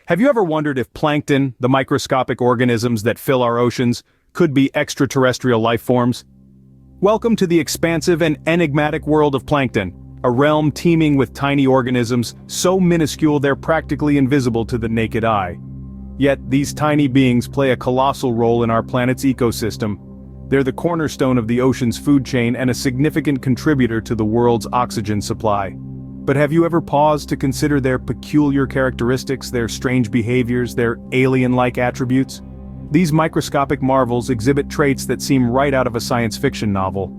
Have you ever wondered if plankton, the microscopic organisms that fill our oceans, could be extraterrestrial life forms? Welcome to the expansive and enigmatic world of plankton, a realm teeming with tiny organisms so minuscule they're practically invisible to the naked eye. Yet, these tiny beings play a colossal role in our planet's ecosystem. They're the cornerstone of the ocean's food chain and a significant contributor to the world's oxygen supply. But have you ever paused to consider their peculiar characteristics, their strange behaviors, their alien-like attributes? These microscopic marvels exhibit traits that seem right out of a science fiction novel.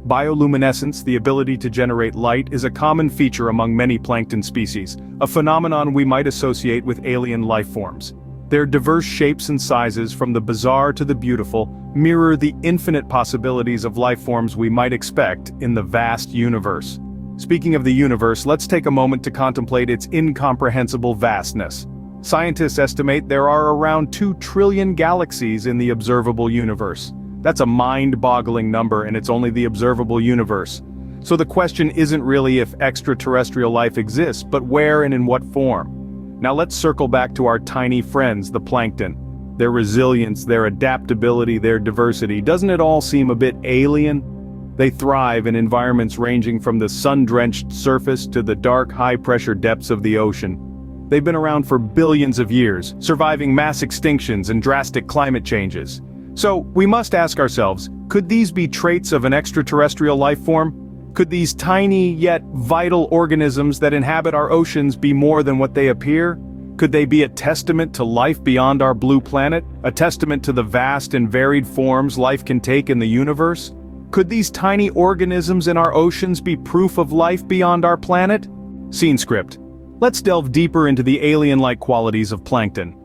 Bioluminescence, the ability to generate light, is a common feature among many plankton species, a phenomenon we might associate with alien life forms. Their diverse shapes and sizes, from the bizarre to the beautiful, mirror the infinite possibilities of life forms we might expect in the vast universe. Speaking of the universe, let's take a moment to contemplate its incomprehensible vastness. Scientists estimate there are around 2 trillion galaxies in the observable universe. That's a mind-boggling number, and it's only the observable universe. So the question isn't really if extraterrestrial life exists, but where and in what form. Now let's circle back to our tiny friends, the plankton. Their resilience, their adaptability, their diversity, doesn't it all seem a bit alien? They thrive in environments ranging from the sun-drenched surface to the dark, high-pressure depths of the ocean. They've been around for billions of years, surviving mass extinctions and drastic climate changes. So, we must ask ourselves, could these be traits of an extraterrestrial life form? Could these tiny yet vital organisms that inhabit our oceans be more than what they appear? Could they be a testament to life beyond our blue planet? A testament to the vast and varied forms life can take in the universe? Could these tiny organisms in our oceans be proof of life beyond our planet? Scene script. Let's delve deeper into the alien-like qualities of plankton.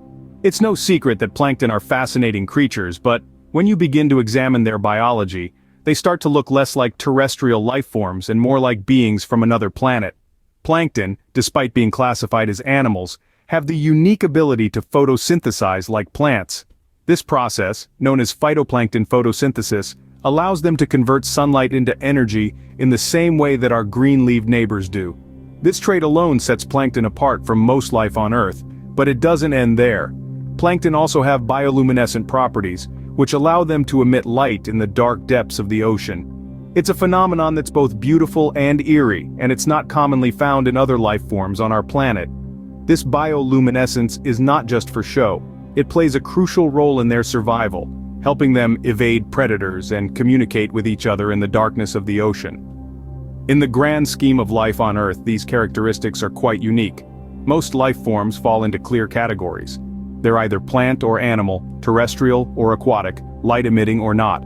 It's no secret that plankton are fascinating creatures, but when you begin to examine their biology, they start to look less like terrestrial life forms and more like beings from another planet. Plankton, despite being classified as animals, have the unique ability to photosynthesize like plants. This process, known as phytoplankton photosynthesis, allows them to convert sunlight into energy in the same way that our green-leaved neighbors do. This trait alone sets plankton apart from most life on Earth, but it doesn't end there. Plankton also have bioluminescent properties, which allow them to emit light in the dark depths of the ocean. It's a phenomenon that's both beautiful and eerie, and it's not commonly found in other life forms on our planet. This bioluminescence is not just for show. It plays a crucial role in their survival, helping them evade predators and communicate with each other in the darkness of the ocean. In the grand scheme of life on Earth, these characteristics are quite unique. Most life forms fall into clear categories. They're either plant or animal, terrestrial or aquatic, light-emitting or not.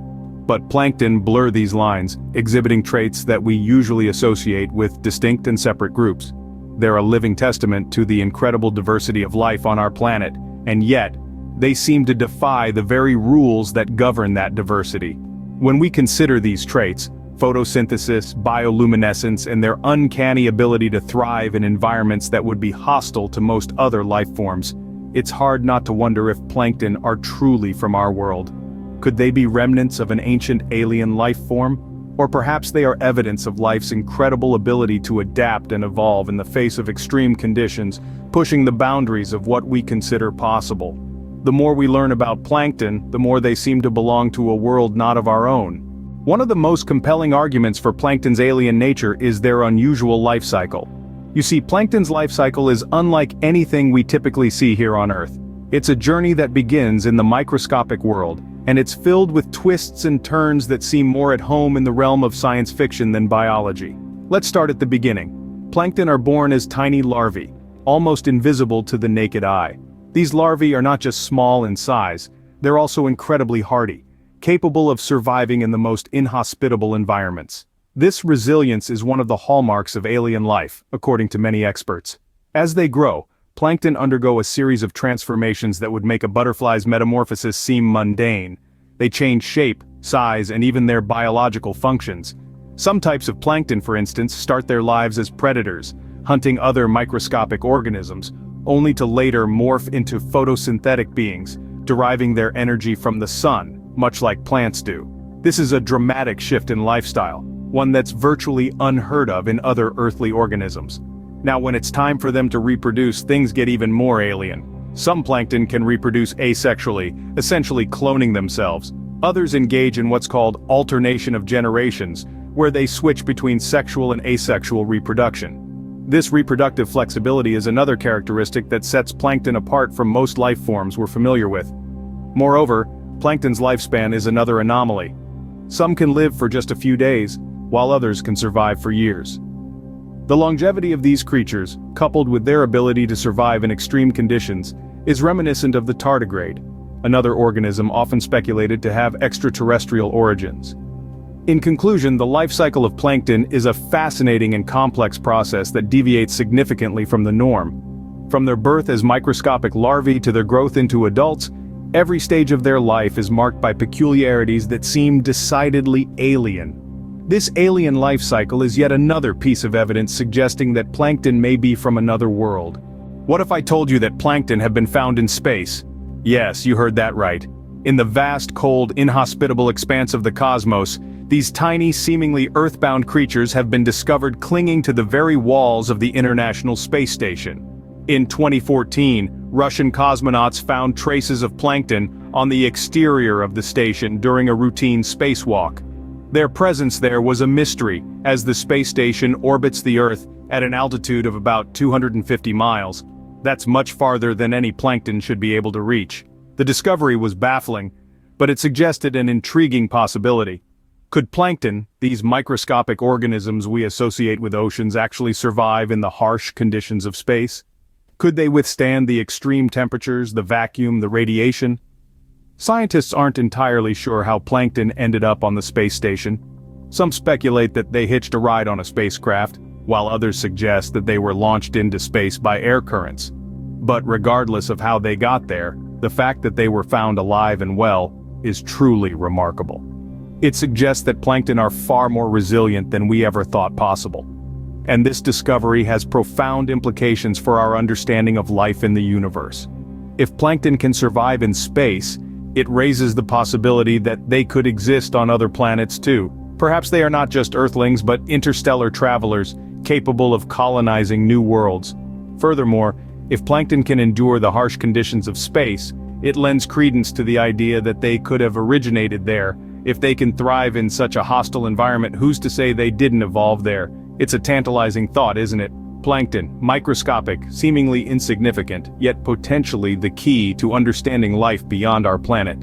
But plankton blur these lines, exhibiting traits that we usually associate with distinct and separate groups. They're a living testament to the incredible diversity of life on our planet, and yet, they seem to defy the very rules that govern that diversity. When we consider these traits, photosynthesis, bioluminescence, and their uncanny ability to thrive in environments that would be hostile to most other life forms, it's hard not to wonder if plankton are truly from our world. Could they be remnants of an ancient alien life form? Or perhaps they are evidence of life's incredible ability to adapt and evolve in the face of extreme conditions, pushing the boundaries of what we consider possible. The more we learn about plankton, the more they seem to belong to a world not of our own. One of the most compelling arguments for plankton's alien nature is their unusual life cycle. You see, plankton's life cycle is unlike anything we typically see here on Earth. It's a journey that begins in the microscopic world, and it's filled with twists and turns that seem more at home in the realm of science fiction than biology. Let's start at the beginning. Plankton are born as tiny larvae, almost invisible to the naked eye. These larvae are not just small in size, they're also incredibly hardy, capable of surviving in the most inhospitable environments. This resilience is one of the hallmarks of alien life, according to many experts. As they grow, plankton undergo a series of transformations that would make a butterfly's metamorphosis seem mundane. They change shape, size, and even their biological functions. Some types of plankton, for instance, start their lives as predators, hunting other microscopic organisms, only to later morph into photosynthetic beings, deriving their energy from the sun, much like plants do. This is a dramatic shift in lifestyle, one that's virtually unheard of in other earthly organisms. Now when it's time for them to reproduce, things get even more alien. Some plankton can reproduce asexually, essentially cloning themselves. Others engage in what's called alternation of generations, where they switch between sexual and asexual reproduction. This reproductive flexibility is another characteristic that sets plankton apart from most life forms we're familiar with. Moreover, plankton's lifespan is another anomaly. Some can live for just a few days, while others can survive for years. The longevity of these creatures, coupled with their ability to survive in extreme conditions, is reminiscent of the tardigrade, another organism often speculated to have extraterrestrial origins. In conclusion, the life cycle of plankton is a fascinating and complex process that deviates significantly from the norm. From their birth as microscopic larvae to their growth into adults, every stage of their life is marked by peculiarities that seem decidedly alien. This alien life cycle is yet another piece of evidence suggesting that plankton may be from another world. What if I told you that plankton have been found in space? Yes, you heard that right. In the vast, cold, inhospitable expanse of the cosmos, these tiny, seemingly earthbound creatures have been discovered clinging to the very walls of the International Space Station. In 2014, Russian cosmonauts found traces of plankton on the exterior of the station during a routine spacewalk. Their presence there was a mystery, as the space station orbits the Earth at an altitude of about 250 miles. That's much farther than any plankton should be able to reach. The discovery was baffling, but it suggested an intriguing possibility. Could plankton, these microscopic organisms we associate with oceans, actually survive in the harsh conditions of space? Could they withstand the extreme temperatures, the vacuum, the radiation? Scientists aren't entirely sure how plankton ended up on the space station. Some speculate that they hitched a ride on a spacecraft, while others suggest that they were launched into space by air currents. But regardless of how they got there, the fact that they were found alive and well is truly remarkable. It suggests that plankton are far more resilient than we ever thought possible. And this discovery has profound implications for our understanding of life in the universe. If plankton can survive in space, it raises the possibility that they could exist on other planets too. Perhaps they are not just Earthlings but interstellar travelers, capable of colonizing new worlds. Furthermore, if plankton can endure the harsh conditions of space, it lends credence to the idea that they could have originated there. If they can thrive in such a hostile environment, who's to say they didn't evolve there? It's a tantalizing thought, isn't it? Plankton, microscopic, seemingly insignificant, yet potentially the key to understanding life beyond our planet.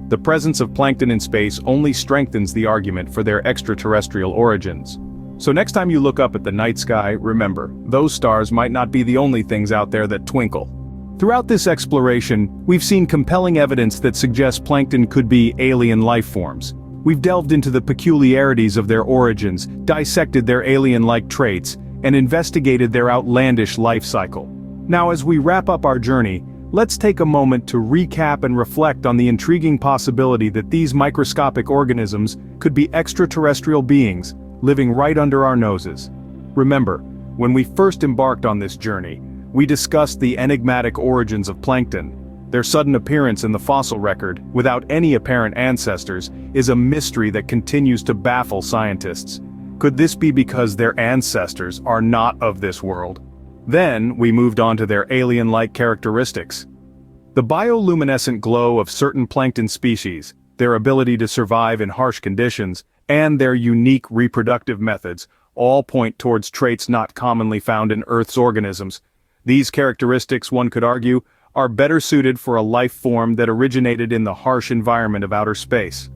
The presence of plankton in space only strengthens the argument for their extraterrestrial origins. So next time you look up at the night sky, remember, those stars might not be the only things out there that twinkle. Throughout this exploration, we've seen compelling evidence that suggests plankton could be alien life forms. We've delved into the peculiarities of their origins, dissected their alien-like traits, and investigated their outlandish life cycle. Now, as we wrap up our journey, let's take a moment to recap and reflect on the intriguing possibility that these microscopic organisms could be extraterrestrial beings living right under our noses. Remember, when we first embarked on this journey, we discussed the enigmatic origins of plankton. Their sudden appearance in the fossil record, without any apparent ancestors, is a mystery that continues to baffle scientists. Could this be because their ancestors are not of this world? Then, we moved on to their alien-like characteristics. The bioluminescent glow of certain plankton species, their ability to survive in harsh conditions, and their unique reproductive methods, all point towards traits not commonly found in Earth's organisms. These characteristics, one could argue, are better suited for a life form that originated in the harsh environment of outer space.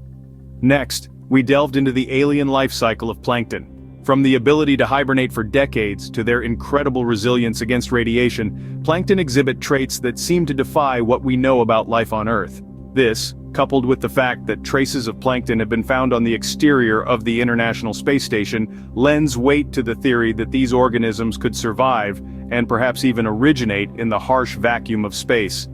Next, we delved into the alien life cycle of plankton. From the ability to hibernate for decades to their incredible resilience against radiation, plankton exhibit traits that seem to defy what we know about life on Earth. This, coupled with the fact that traces of plankton have been found on the exterior of the International Space Station, lends weight to the theory that these organisms could survive, and perhaps even originate, in the harsh vacuum of space.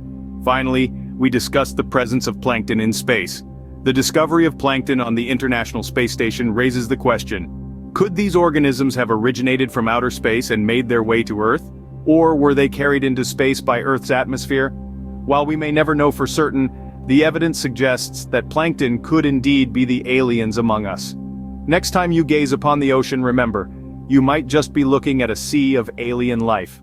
Finally, we discussed the presence of plankton in space. The discovery of plankton on the International Space Station raises the question: could these organisms have originated from outer space and made their way to Earth? Or were they carried into space by Earth's atmosphere? While we may never know for certain, the evidence suggests that plankton could indeed be the aliens among us. Next time you gaze upon the ocean, remember, you might just be looking at a sea of alien life.